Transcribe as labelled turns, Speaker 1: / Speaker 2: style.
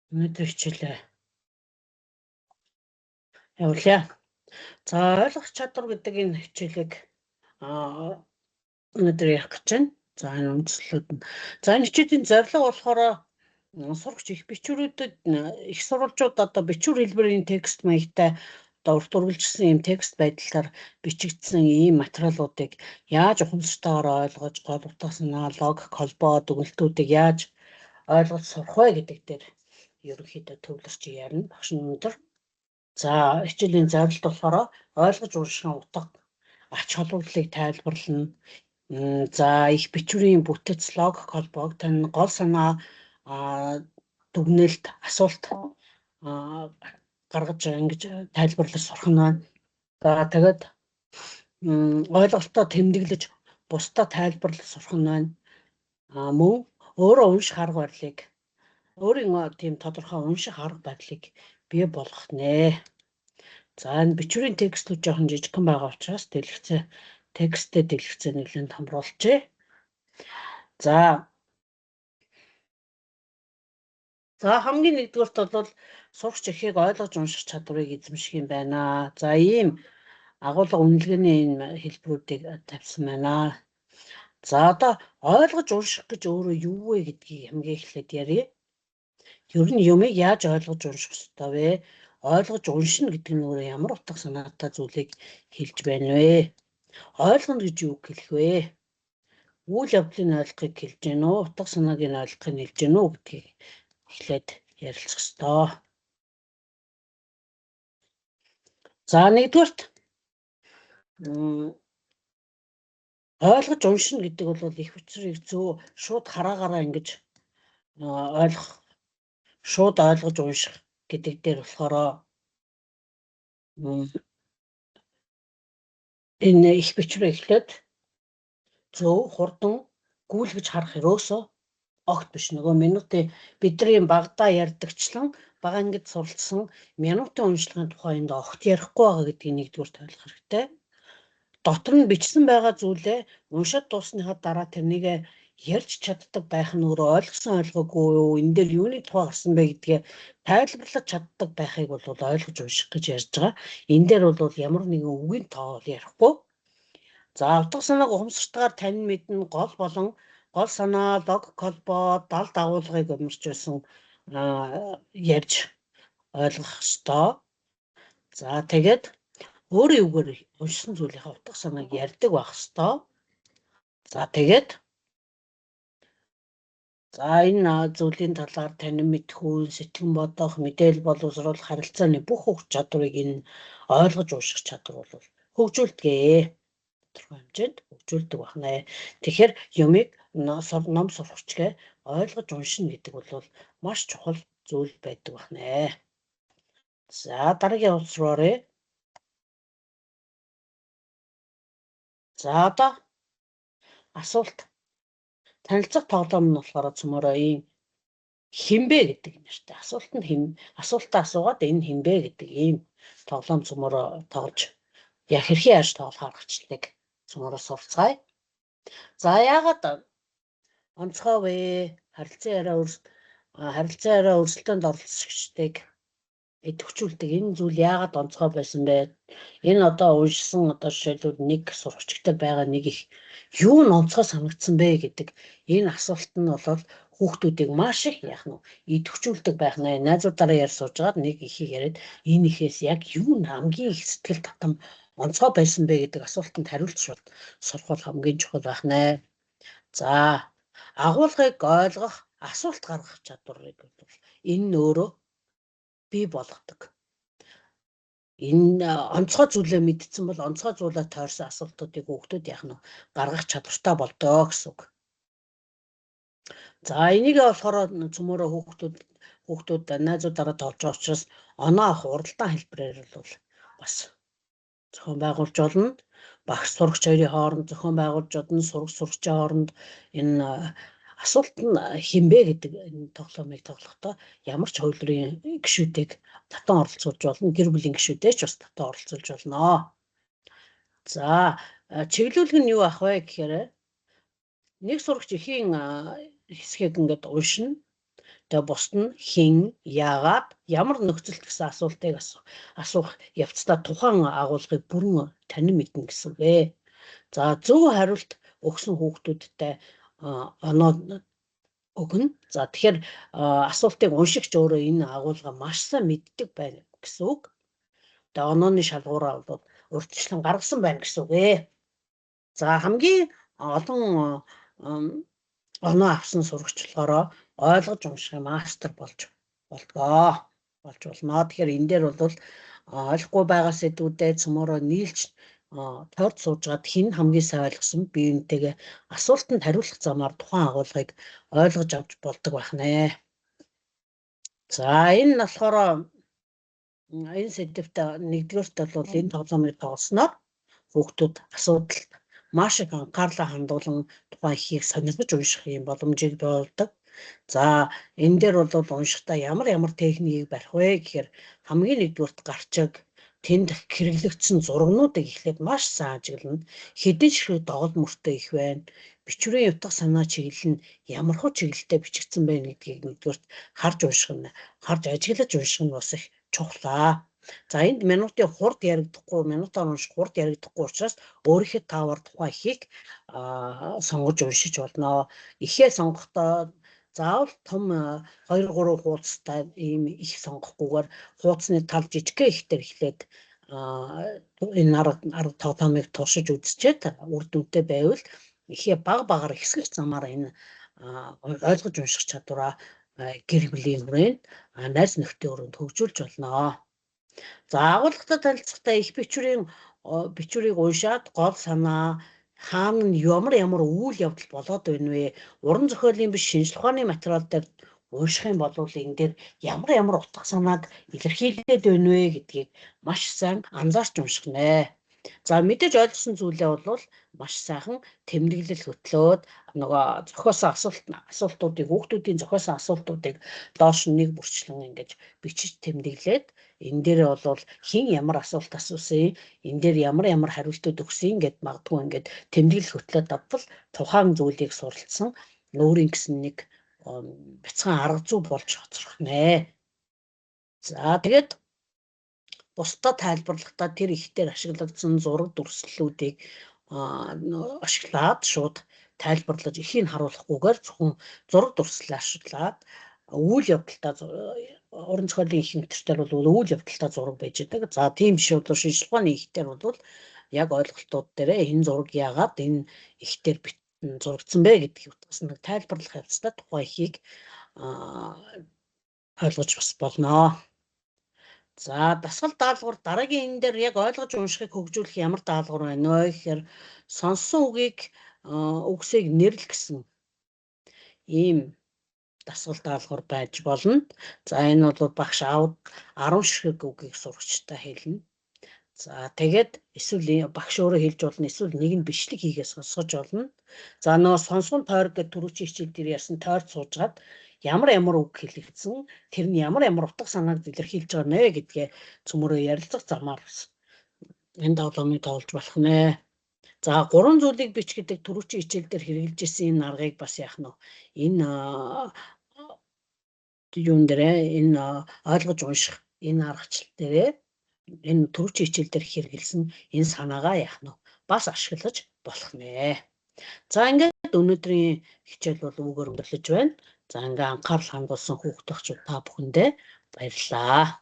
Speaker 1: Өнөөдөр хичээлээ явуулъя. За ойлгох чадвар гэдэг энэ хичээлийг өнөөдөр ярих гэж байна. За энэ үндслүүд нь. За энэ хичээлийн зорилго болохоор сурагч их бичвэрүүдэд их сурвалжууд одоо бичвэр хэлбэрийн текст маягтай одоо урт үргэлжилсэн ийм текст байдлаар бичигдсэн ийм материалуудыг яаж ухамсартайгаар ойлгож, гол утга санаа, логик, холбоо, дүгнэлтүүдийг яаж ойлгож сурах вэ гэдэг дээр ерөнхийдөө төвлөрч ярина багш нь өнөөдөр. За хичээлийн зорилт болохоор ойлгож уншихын утга, ач холбогдлыг тайлбарлана. За их бичвэрийн бүтэц, логик, холбоог тань гол санаа, дүгнэлт, асуулт гаргаж ингэж тайлбарлаж сурах нь байна. За тэгээд ойлголтоо тэмдэглэж бусдаа тайлбарлаж сурах нь байна. Мөн өөрөө унших арга барилыг өөрийн тийм тодорхой унших арга барилыг бий болгох нэ. За энэ бичвэрийн текстүүд жоохон жижигхан байгаа учраас дэлгэцээ тексттэй дэлгэцээ нэлээд хамруулжээ. За хамгийн нэгдүгээрт бол сурагч эхийг ойлгож унших чадварыг эзэмших юм байна. За ийм агуулга үнэлгээний энэ хэлбэрүүдийг тавьсан байна. За одоо ойлгож унших гэж өөрөө юу вэ гэдгийг хамгийн эхлээд ярив. Ер нь юмыг яаж ойлгож унших ёстой вэ? Ойлгож уншина гэдэг нь өөрөө ямар утга санаатай зүйлийг хэлж байна вэ? Ойлгоно гэж юу хэлэх вэ? Үйл явдлыг ойлгохыг хэлж гэнэ үү? Утга санааг нь ойлгохыг хэлж гэнэ үү гэдгийг эхлээд ярилцах ёстой. За нэгдүгээрт ойлгож уншина гэдэг бол их учрыг шууд хараагаараа ингэж ойлгох, шууд ойлгож унших гэдэг дээр болохоор энэ их бичвэр эхлээд зөв, хурдан гүйлгэж харах ерөөсөө огт биш. Нөгөө минутын бидний багадаа ярьдагчлан бага ангид суралцсан минутын уншлагын тухайд огт ярихгүй байгаа гэдгийг нэгдүгээр ойлгох хэрэгтэй. Дотор нь бичсэн байгаа зүйлээ уншаад дуусныхаа дараа тэрнийг ярьж чаддаг байх нь өөрөө ойлгосон ойлгоогүй юу, энэ дээр юуны тухай гарсан бэ гэдгээ тайлбарлаж чаддаг байхыг бол ойлгож унших гэж ярьж байгаа. Энэ дээр бол ямар нэгэн үгийн тоо ярихгүй. За утга санааг ухамсартайгаар тань мэднэ, гол болон гол санаа, логик, холбоо, дал дагуулгыг өмөрч байсан ярьж ойлгох ёстой. За тэгээд өөрийн үгээр уншсан зүйлийнхаа утга санааг ярьдаг байх ёстой. За тэгээд энэ зүйлийн талаар танин мэдэх үн, сэтгэн бодох, мэдээлэл боловсруулах, харилцааны бүх уг чадварыг энэ ойлгож унших чадвар бол хөгжүүлдэг. Тодорхой хэмжээнд хөгжүүлдэг байна. Тэгэхээр юмыг ном сурагчгээ ойлгож уншина гэдэг бол маш чухал зүйл байдаг байна. За дараагийн улс руу оръё. За одоо асуулт. Танилцах тоглоом нь болохоор цөмөрөө хинбэ гэдэг нэртэй. Асуултаа асуугаад энэ хинбэ гэдэг ийм тоглоом цөмөрөө тоглож хэрхэн яаж тоглох аргачлалыг цөмөрөө сурцгаая. За яагаад онцгой вэ? Харилцан яриа өрсөлдөөнд оролцогчдыг идэвхжүүлдэг энэ зүйл яагаад онцгой байсан бэ? Энэ одоо уншсан жишээлбэл нэг сурагчтай байгаа нэг их юу нь онцгой санагдсан бэ гэдэг энэ асуулт нь бол хүүхдүүдийг маш их идэвхжүүлдэг байх нэ. Найзуудаараа ярьж суужгаад нэг ихийг яриад энэ ихээс яг юу нь хамгийн их сэтгэл татам онцгой байсан бэ гэдэг асуултанд хариулт сурах бол хамгийн чухал байх нэ. За агуулгыг ойлгох, асуулт гаргах чадварыг бол энэ өөрөө бий болгодог. Энэ онцгой зүйлээ мэдсэн бол онцгой зүйлээ тойрсон асуултуудыг хүүхдүүд гаргах чадвартай болдог гэсэн үг. За энийг болохоор цөмөрөө хүүхдүүд найзуудаараа тоглож байгаа учраас оноо авах уралдаан хэлбэрээр бол бас зохион байгуулж болно. Багш сурагч хоёрын хооронд зохион байгуулж болно. Сурагчийн хооронд энэ асуулт нь хинбэ гэдэг энэ тоглоомыг тоглохдоо ямар ч хувилбарын гишүүдийг татан оролцуулж болно. Гэр бүлийн гишүүдээ ч бас татан оролцуулж болно. За чиглүүлэг нь юу ах вэ гэхээр нэг сурагч эхийн хэсгийг ингээд уншина. Тэгээ бусд нь хэн, яагаад, ямар нөхцөлд гэсэн асуултыг асуух явцдаа тухайн агуулгыг бүрэн танин мэднэ гэсэн үг ээ. За зөв хариулт өгсөн хүүхдүүдтэй оноо өгнө. За тэгэхээр асуултыг уншигч өөрөө энэ агуулга маш сайн мэддэг байна гэсэн үг. Тэгээ онооны шалгуураа бол урьдчилан гаргасан байна гэсэн үг ээ. За хамгийн олон оноо авсан сурагч болохоор ойлгож уншихын мастер болж болдгоо. Болж болно. Тэгэхээр энэ дээр бол ойлгохгүй байгаа сэдвүүдэд цөмөрөө нийлж тойрд суужгаад хэн хамгийн сайн ойлгосон би энтэйгээ асуултанд хариулах замаар тухайн агуулгыг ойлгож авч болдог байх нэ. За энэ нь болохоор энэ сэдвт нэгдүгээрт бол энэ тоглоомыг тоглосноор хүүхдүүд асуудалд маш их анхаарлаа хандуулан тухайн ихийг сонирхож унших юм боломжийг болдог. За энэ дээр бол уншихдаа ямар техникийг барих вэ гэхээр хамгийн нэгдүгээрт гарчиг тэнд хэрэглэгдсэн зургнуудыг эхлээд маш сайн ажиглана. Хэдэн ширхэг доголд мөртөө их байна. Бичвэрийн утга санаа чиглэл нь ямархуу чиглэлтэй бичигдсэн байна гэдгийг нэгдүгээрт харж ажиглаж унших нь бас их чухлаа. За энд минутын хурд яригдахгүй, минутаар унших хурд яригдахгүй учраас өөрийнхөө таавар тухайн ихийг сонгож уншиж болно. Ихээ сонгохдоо заавал том 2-3 хуудастай ийм их сонгохгүйгээр хуудасны тал жижигхэн ихтэй эхлээд энэ арга тоглоомыг туршиж үзчихэд үр дүнтэй байвал ихээ багаар хэсгэх замаар энэ ойлгож унших чадвараа гэр бүлийн хүрээнд найз нөхдийн өрөөнд хөгжүүлж болно. За агуулгатай танилцахдаа их бичвэрийг уншаад гол санаа хаана нь ямар үйл явдал болоод байна вэ? Уран зохиолын биш шинжлэх ухааны материал дээр унших юм бол энэ дээр ямар утга санааг илэрхийлээд байна вэ гэдгийг маш сайн анзаарч унших нэ. За мэдээж ойлгосон зүйлээ бол маш сайхан тэмдэглэл хөтлөөд нөгөө зохиосон асуултуудыг хүүхдүүдийн зохиосон асуултуудыг доош нэг бүрчлэн ингэж бичиж тэмдэглээд энэ дээр бол хэн ямар асуулт асуусан, энэ дээр ямар хариултууд өгсөн гэд магадгүй ингээд тэмдэглэл хөтлөөд авбал тухайн зүйлийг суралцсан өөрийн гэсэн нэг бяцхан арга зүй болж хоцрох нэ. За тэгээд бусдад тайлбарлахдаа тэр их дээр ашиглагдсан зураг дүрслэлүүдийг ашиглаад шууд тайлбарлаж ихийг харуулахгүйгээр зөвхөн зураг дүрслэлээ ашиглаад үйл явдалтай уран зохиолын их мэтэртэр бол үйл явдалтай зураг байж байгаа. За тийм биш бол шинжлэх ухааны ихтер бол яг ойлголтууд дээрээ энэ зураг яагаад энэ ихтер зурагдсан бэ гэдгийг утгаас нь тайлбарлах явцдаа тухайн ихийг ойлгож бас болно. За дасгал даалгавар дараагийн энэ дээр яг ойлгож уншихыг хөгжүүлэх ямар даалгавар байна вэ гэхээр сонссон үгсийг нэрлэх гэсэн ийм дасгал даалгавар байж болно. За энэ бол багш 10 ширхэг үгийг сурагчтай хэлнэ. За тэгээд эсвэл багш өөрөө хэлж болно, эсвэл нэг нь бичлэг хийгээ сонсгож болно. За нөгөө сонсгон тойрог гэдэг түрүүчийн хичээл дээр яасан тойрд суужгаад ямар үг хэлэгдсэн, тэр нь ямар утга санааг илэрхийлж байгаа нэ гэдгээ цөмөрөө ярилцах замаар энэ тоглоомыг тоглож болох нэ. За 3 зүйлийг бич гэдэг түрүүчийн хичээл дээр хэрэгжилж ирсэн энэ аргыг бас яах нь энэ юун дээр энэ ойлгож унших энэ аргачлал дээр энэ түрүүчийн хичээл дээр хэрэгжилсэн энэ санаагаа яах нь бас ашиглаж болох нэ. За ингээд өнөөдрийн хичээл бол үгээр өнгөрлөж байна. За ингээ анхаарал хандуулсан хүүхдүүд та бүхэндээ баярлалаа.